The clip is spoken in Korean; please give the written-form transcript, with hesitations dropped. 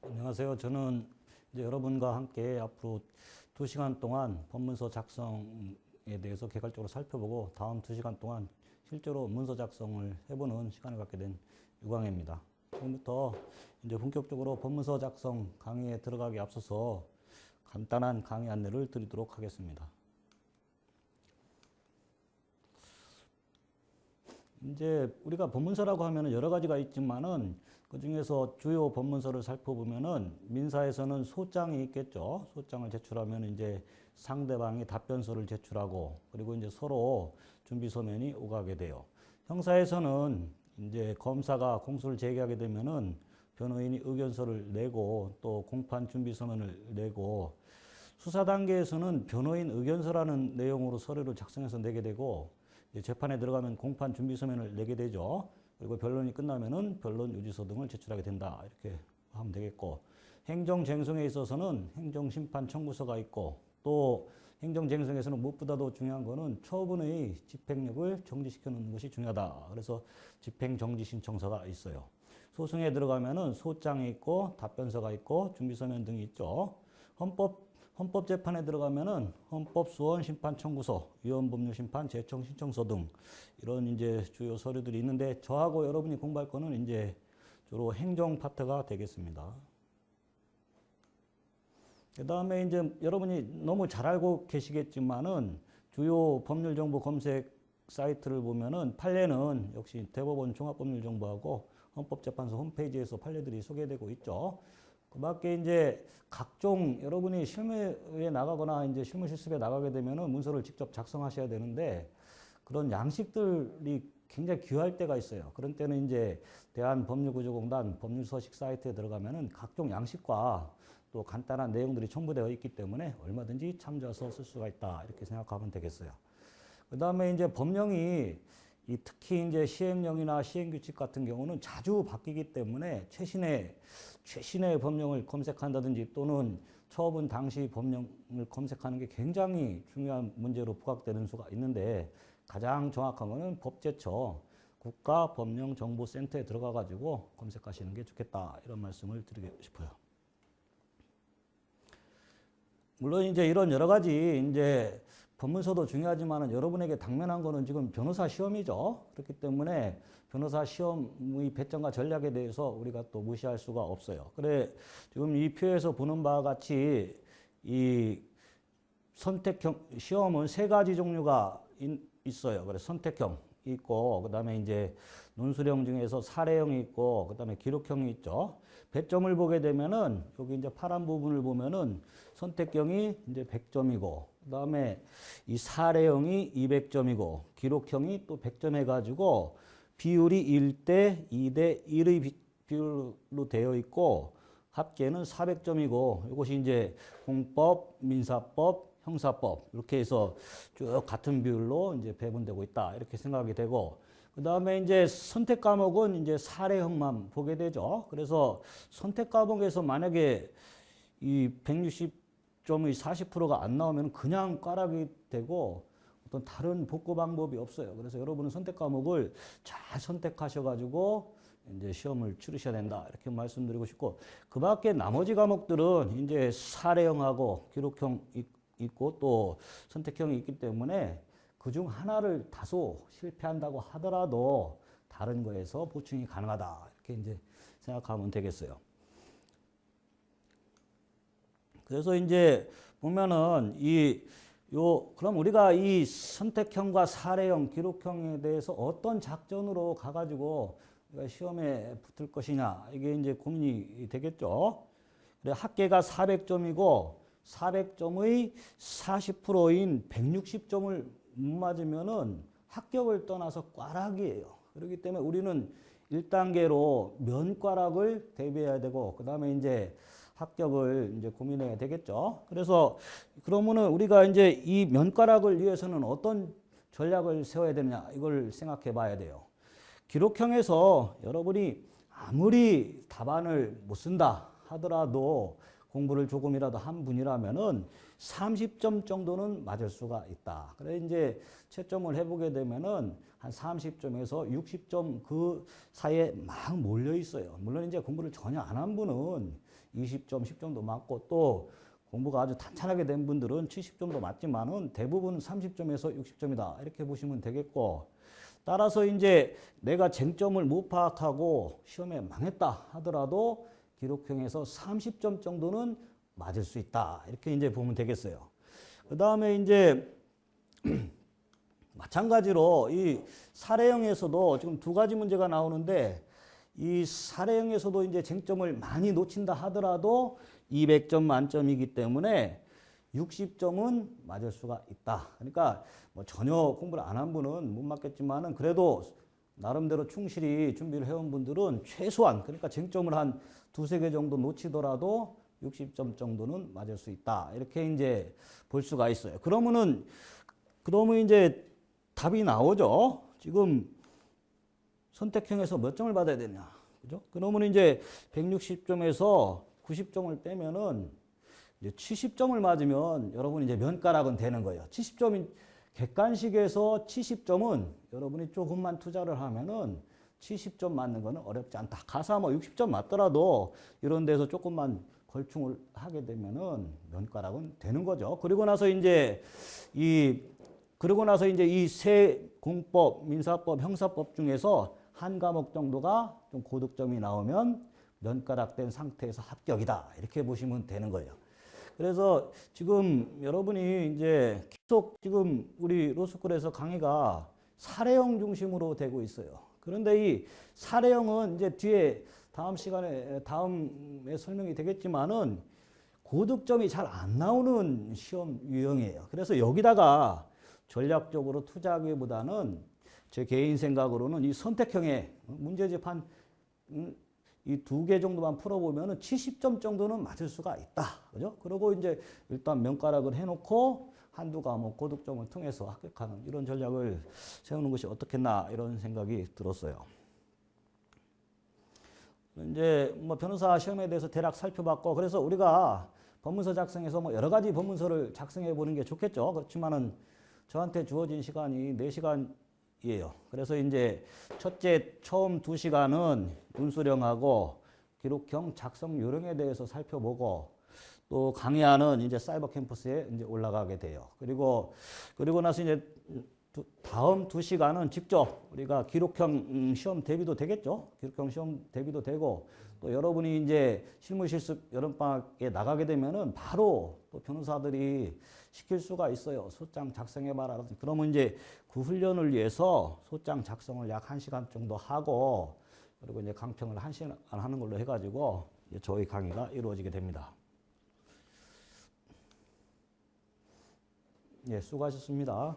안녕하세요. 저는 이제 여러분과 함께 앞으로 2시간 동안 법문서 작성에 대해서 개괄적으로 살펴보고 다음 2시간 동안 실제로 문서 작성을 해보는 시간을 갖게 된 유광혜입니다. 지금부터 이제 본격적으로 법문서 작성 강의에 들어가기 앞서서 간단한 강의 안내를 드리도록 하겠습니다. 이제 우리가 법문서라고 하면 여러 가지가 있지만은 그 중에서 주요 법문서를 살펴보면은 민사에서는 소장이 있겠죠. 소장을 제출하면 이제 상대방이 답변서를 제출하고 그리고 이제 서로 준비서면이 오가게 돼요. 형사에서는 이제 검사가 공소를 제기하게 되면은 변호인이 의견서를 내고 또 공판 준비서면을 내고 수사 단계에서는 변호인 의견서라는 내용으로 서류를 작성해서 내게 되고 재판에 들어가면 공판 준비서면을 내게 되죠. 그리고 변론이 끝나면은 변론 유지서 등을 제출하게 된다. 이렇게 하면 되겠고, 행정쟁송에 있어서는 행정심판 청구서가 있고, 또 행정쟁송에서는 무엇보다도 중요한 거는 처분의 집행력을 정지시켜 놓는 것이 중요하다. 그래서 집행정지신청서가 있어요. 소송에 들어가면은 소장이 있고 답변서가 있고 준비서면 등이 있죠. 헌법재판에 들어가면은 헌법소원심판 청구서, 위헌법률심판 재청신청서 등 이런 이제 주요 서류들이 있는데 저하고 여러분이 공부할 거는 이제 주로 행정 파트가 되겠습니다. 그 다음에 이제 여러분이 너무 잘 알고 계시겠지만은 주요 법률정보 검색 사이트를 보면은 판례는 역시 대법원 종합법률정보하고 헌법재판소 홈페이지에서 판례들이 소개되고 있죠. 그 밖에 이제 각종 여러분이 실무에 나가거나 이제 실무 실습에 나가게 되면은 문서를 직접 작성하셔야 되는데 그런 양식들이 굉장히 귀할 때가 있어요. 그런 때는 이제 대한법률구조공단 법률서식 사이트에 들어가면은 각종 양식과 또 간단한 내용들이 첨부되어 있기 때문에 얼마든지 참조해서 쓸 수가 있다. 이렇게 생각하면 되겠어요. 그 다음에 이제 법령이 특히 이제 시행령이나 시행규칙 같은 경우는 자주 바뀌기 때문에 최신의 법령을 검색한다든지 또는 처분 당시 법령을 검색하는 게 굉장히 중요한 문제로 부각되는 수가 있는데 가장 정확한 거는 법제처 국가법령정보센터에 들어가 가지고 검색하시는 게 좋겠다. 이런 말씀을 드리고 싶어요. 물론 이제 이런 여러 가지 이제 법문서도 중요하지만 여러분에게 당면한 거는 지금 변호사 시험이죠. 그렇기 때문에 변호사 시험의 배점과 전략에 대해서 우리가 또 무시할 수가 없어요. 그래 지금 이 표에서 보는 바와 같이 이 선택형 시험은 3가지 종류가 있어요. 그래서 선택형 있고 그다음에 이제 논술형 중에서 사례형이 있고 그다음에 기록형이 있죠. 배점을 보게 되면은 여기 이제 파란 부분을 보면은 선택형이 이제 100점이고 그다음에 이 사례형이 200점이고 기록형이 또 100점 해가지고 비율이 1대 2대 1의 비율로 되어 있고 합계는 400점이고 이것이 이제 공법, 민사법, 형사법 이렇게 해서 쭉 같은 비율로 이제 배분되고 있다 이렇게 생각이 되고 그 다음에 이제 선택 과목은 이제 사례형만 보게 되죠. 그래서 선택 과목에서 만약에 이 160점의 40%가 안 나오면 그냥 꽈락이 되고 어떤 다른 복구 방법이 없어요. 그래서 여러분은 선택 과목을 잘 선택하셔가지고 이제 시험을 치르셔야 된다 이렇게 말씀드리고 싶고 그 밖에 나머지 과목들은 이제 사례형하고 기록형 있고 또 선택형이 있기 때문에 그중 하나를 다소 실패한다고 하더라도 다른 거에서 보충이 가능하다 이렇게 이제 생각하면 되겠어요. 그래서 이제 보면은 그럼 우리가 이 선택형과 사례형, 기록형에 대해서 어떤 작전으로 가가지고 우리가 시험에 붙을 것이냐 이게 이제 고민이 되겠죠. 그래 합계가 400점이고 400점의 40%인 160점을 못 맞으면은 합격을 떠나서 꽈락이에요. 그렇기 때문에 우리는 1단계로 면꽈락을 대비해야 되고 그다음에 이제 합격을 이제 고민해야 되겠죠. 그래서 그러면은 우리가 이제 이 면가락을 위해서는 어떤 전략을 세워야 되느냐 이걸 생각해 봐야 돼요. 기록형에서 여러분이 아무리 답안을 못 쓴다 하더라도 공부를 조금이라도 한 분이라면은 30점 정도는 맞을 수가 있다. 그래 이제 채점을 해보게 되면은 한 30점에서 60점 그 사이에 막 몰려 있어요. 물론 이제 공부를 전혀 안 한 분은 20점, 10점도 맞고 또 공부가 아주 탄탄하게 된 분들은 70점도 맞지만은 대부분 30점에서 60점이다. 이렇게 보시면 되겠고 따라서 이제 내가 쟁점을 못 파악하고 시험에 망했다 하더라도 기록형에서 30점 정도는 맞을 수 있다. 이렇게 이제 보면 되겠어요. 그 다음에 이제 마찬가지로 이 사례형에서도 지금 두 가지 문제가 나오는데 이 사례형에서도 이제 쟁점을 많이 놓친다 하더라도 200점 만점이기 때문에 60점은 맞을 수가 있다. 그러니까 뭐 전혀 공부를 안 한 분은 못 맞겠지만은 그래도 나름대로 충실히 준비를 해온 분들은 최소한 그러니까 쟁점을 한 두세 개 정도 놓치더라도 60점 정도는 맞을 수 있다. 이렇게 이제 볼 수가 있어요. 그러면 이제 답이 나오죠. 지금 선택형에서 몇 점을 받아야 되냐. 그죠? 그러면 이제 160점에서 90점을 빼면은 이제 70점을 맞으면 여러분 이제 면가락은 되는 거예요. 70점이 객관식에서 70점은 여러분이 조금만 투자를 하면은 70점 맞는 거는 어렵지 않다. 가사 뭐 60점 맞더라도 이런 데서 조금만 걸충을 하게 되면은 면가락은 되는 거죠. 그리고 나서 이제 이 세 공법, 민사법, 형사법 중에서 한 과목 정도가 좀 고득점이 나오면 면가락된 상태에서 합격이다. 이렇게 보시면 되는 거예요. 그래서 지금 여러분이 이제 계속 지금 우리 로스쿨에서 강의가 사례형 중심으로 되고 있어요. 그런데 이 사례형은 이제 뒤에 다음에 설명이 되겠지만은 고득점이 잘 안 나오는 시험 유형이에요. 그래서 여기다가 전략적으로 투자하기보다는 제 개인 생각으로는 이 선택형의 문제집 한 이 두 개 정도만 풀어보면은 70점 정도는 맞을 수가 있다. 그죠? 그리고 이제 일단 면가락을 해놓고 한두 과목 고득점을 통해서 합격하는 이런 전략을 세우는 것이 어떻겠나 이런 생각이 들었어요. 이제 뭐 변호사 시험에 대해서 대략 살펴봤고 그래서 우리가 법문서 작성해서 뭐 여러 가지 법문서를 작성해 보는 게 좋겠죠. 그렇지만은 저한테 주어진 시간이 4시간이에요. 그래서 이제 첫째 처음 2시간은 문수령하고 기록형 작성 요령에 대해서 살펴보고 또 강의하는 이제 사이버 캠퍼스에 이제 올라가게 돼요. 그리고 나서 이제 다음 2시간은 직접 우리가 기록형 시험 대비도 되겠죠. 기록형 시험 대비도 되고 또 여러분이 이제 실무 실습 여름방학에 나가게 되면은 바로 또 변호사들이 시킬 수가 있어요. 소장 작성해봐라. 그러면 이제 그 훈련을 위해서 소장 작성을 약 1시간 정도 하고 그리고 이제 강평을 1시간 하는 걸로 해가지고 이제 저희 강의가 이루어지게 됩니다. 예, 수고하셨습니다.